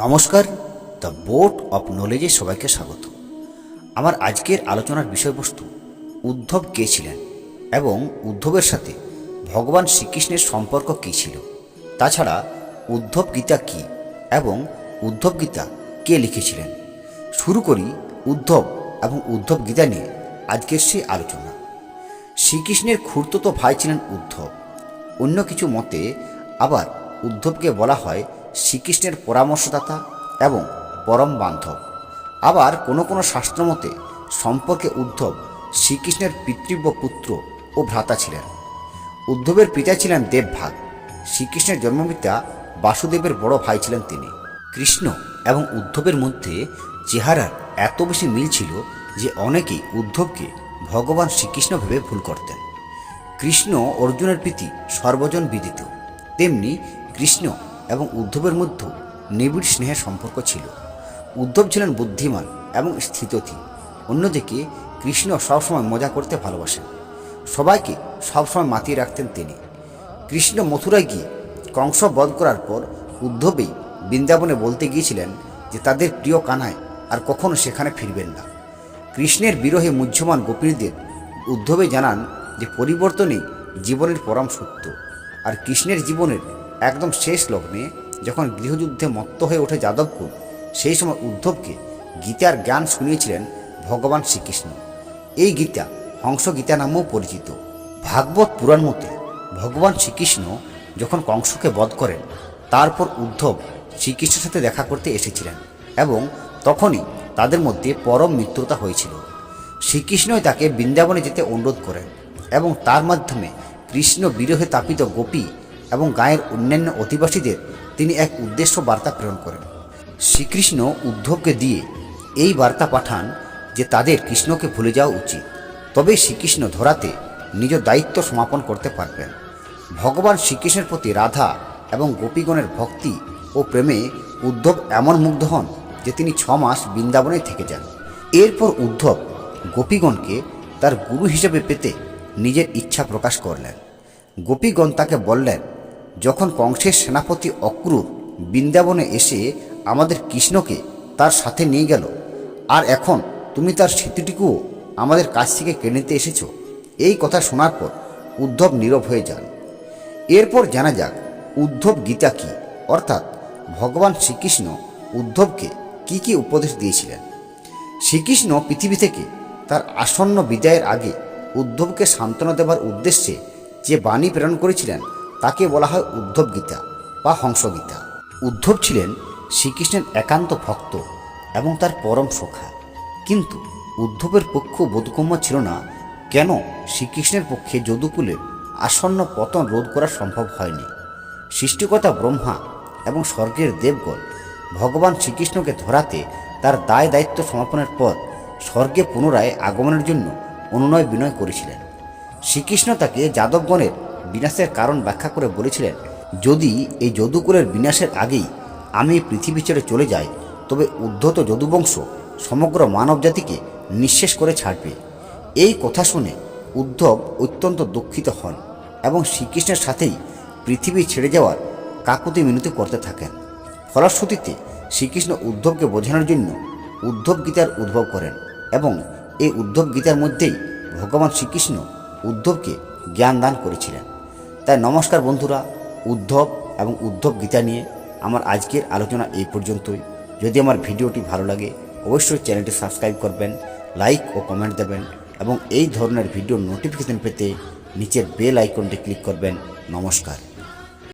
নমস্কার, the boat of নলেজে সবাইকে স্বাগত। আমার আজকের আলোচনার বিষয়বস্তু উদ্ধব কে ছিলেন এবং উদ্ধবের সাথে ভগবান শ্রীকৃষ্ণের সম্পর্ক কী ছিল, তাছাড়া উদ্ধব গীতা কী এবং উদ্ধব গীতা কে লিখেছিলেন। শুরু করি উদ্ধব এবং উদ্ধব গীতা নিয়ে আজকের সেই আলোচনা। শ্রীকৃষ্ণের খুড়তুতো ভাই ছিলেন উদ্ধব। অন্য কিছু মতে আবার উদ্ধবকে বলা হয় শ্রীকৃষ্ণের পরামর্শদাতা এবং পরম বান্ধব। আবার কোনো কোনো শাস্ত্রমতে সম্পর্কে উদ্ধব শ্রীকৃষ্ণের পিতৃব্য পুত্র ও ভ্রাতা ছিলেন। উদ্ধবের পিতা ছিলেন দেবভাগ। শ্রীকৃষ্ণের জন্মপিতা বাসুদেবের বড় ভাই ছিলেন তিনি। কৃষ্ণ এবং উদ্ধবের মধ্যে চেহারার এত বেশি মিল ছিল যে অনেকেই উদ্ধবকে ভগবান শ্রীকৃষ্ণ ভেবে ভুল করতেন। কৃষ্ণ অর্জুনের প্রীতি সর্বজন বিদিত, তেমনি কৃষ্ণ এবং উদ্ধবের মধ্যে নিবিড় স্নেহের সম্পর্ক ছিল। উদ্ধব ছিলেন বুদ্ধিমান এবং স্থিতধী। অন্যদিকে কৃষ্ণ সবসময় মজা করতে ভালোবাসেন, সবাইকে সবসময় মাতিয়ে রাখতেন তিনি। কৃষ্ণ মথুরায় গিয়ে কংস বধ করার পর উদ্ধবেই বৃন্দাবনে বলতে গিয়েছিলেন যে তাদের প্রিয় কানাই আর কখনো সেখানে ফিরবেন না। কৃষ্ণের বিরহে মুহ্যমান গোপীদের উদ্ধবে জানান যে পরিবর্তনই জীবনের পরম সত্য। আর কৃষ্ণের জীবনের একদম শেষ লগ্নে যখন গৃহযুদ্ধে মত্ত হয়ে ওঠে যাদবকুল, সেই সময় উদ্ধবকে গীতার জ্ঞান শুনিয়েছিলেন ভগবান শ্রীকৃষ্ণ। এই গীতা হংস গীতা নামেও পরিচিত। ভাগবত পুরাণ মতে ভগবান শ্রীকৃষ্ণ যখন কংসকে বধ করেন, তারপর উদ্ধব শ্রীকৃষ্ণের সাথে দেখা করতে এসেছিলেন এবং তখনই তাদের মধ্যে পরম মিত্রতা হয়েছিল। শ্রীকৃষ্ণই তাকে বৃন্দাবনে যেতে অনুরোধ করেন এবং তার মাধ্যমে কৃষ্ণ বিরহে তাপিত গোপী এবং গায়ের অন্যান্য অধিবাসীদের তিনি এক উদ্দেশ্য বার্তা প্রেরণ করেন। শ্রীকৃষ্ণ উদ্ধবকে দিয়ে এই বার্তা পাঠান যে তাদের কৃষ্ণকে ভুলে যাওয়া উচিত, তবেই শ্রীকৃষ্ণ ধরাতে নিজ দায়িত্ব সমাপন করতে পারবেন। ভগবান শ্রীকৃষ্ণের প্রতি রাধা এবং গোপীগণের ভক্তি ও প্রেমে উদ্ধব এমন মুগ্ধ হন যে তিনি 6 মাস বৃন্দাবনে থেকে যান। এরপর উদ্ধব গোপীগণকে তার গুরু হিসেবে পেতে নিজের ইচ্ছা প্রকাশ করলেন। গোপীগণ তাকে বললেন, যখন কংসের সেনাপতি অক্রূর বৃন্দাবনে এসে আমাদের কৃষ্ণকে তার সাথে নিয়ে গেল, আর এখন তুমি তার স্মৃতিটুকুও আমাদের কাছ থেকে কেড়ে নিতে এসেছ। এই কথা শোনার পর উদ্ধব নীরব হয়ে যান। এরপর জানা যাক উদ্ধব গীতা কী, অর্থাৎ ভগবান শ্রীকৃষ্ণ উদ্ধবকে কি কি উপদেশ দিয়েছিলেন। শ্রীকৃষ্ণ পৃথিবী থেকে তার আসন্ন বিদায়ের আগে উদ্ধবকে সান্ত্বনা দেবার উদ্দেশ্যে যে বাণী প্রেরণ করেছিলেন তাকে বলা হয় উদ্ধব গীতা বা হংসগীতা। উদ্ধব ছিলেন শ্রীকৃষ্ণের একান্ত ভক্ত এবং তার পরম সখা, কিন্তু উদ্ধবের পক্ষ বোধগম্য ছিল না কেন শ্রীকৃষ্ণের পক্ষে যদুকুলের আসন্ন পতন রোধ করা সম্ভব হয়নি। সৃষ্টিকর্তা ব্রহ্মা এবং স্বর্গের দেবগণ ভগবান শ্রীকৃষ্ণকে ধরাতে তার দায় দায়িত্ব সমাপনের পর স্বর্গে পুনরায় আগমনের জন্য অনুনয় বিনয় করেছিলেন। শ্রীকৃষ্ণ তাকে যাদবগণের বিনাশের কারণ ব্যাখ্যা করে বলেছিলেন, যদি এই যদুকুলের বিনাশের আগেই আমি পৃথিবী ছেড়ে চলে যাই, তবে উদ্ধত যদুবংশ সমগ্র মানব জাতিকে নিঃশেষ করে ছাড়বে। এই কথা শুনে উদ্ধব অত্যন্ত দুঃখিত হন এবং শ্রীকৃষ্ণের সাথেই পৃথিবী ছেড়ে যাওয়ার কাকুতি মিনতি করতে থাকেন। ফলশ্রুতিতে শ্রীকৃষ্ণ উদ্ধবকে বোঝানোর জন্য উদ্ধব গীতার উদ্ভব করেন এবং এই উদ্ধব গীতার মধ্যেই ভগবান শ্রীকৃষ্ণ উদ্ধবকে জ্ঞান দান করেছিলেন। তাই নমস্কার বন্ধুরা, উদ্ধব এবং উদ্ধব গীতা নিয়ে আমার আজকের আলোচনা এই পর্যন্তই। যদি আমার ভিডিওটি ভালো লাগে অবশ্যই চ্যানেলটি সাবস্ক্রাইব করবেন, লাইক ও কমেন্ট দেবেন এবং এই ধরনের ভিডিওর নোটিফিকেশন পেতে নিচের বেল আইকনটি ক্লিক করবেন। নমস্কার।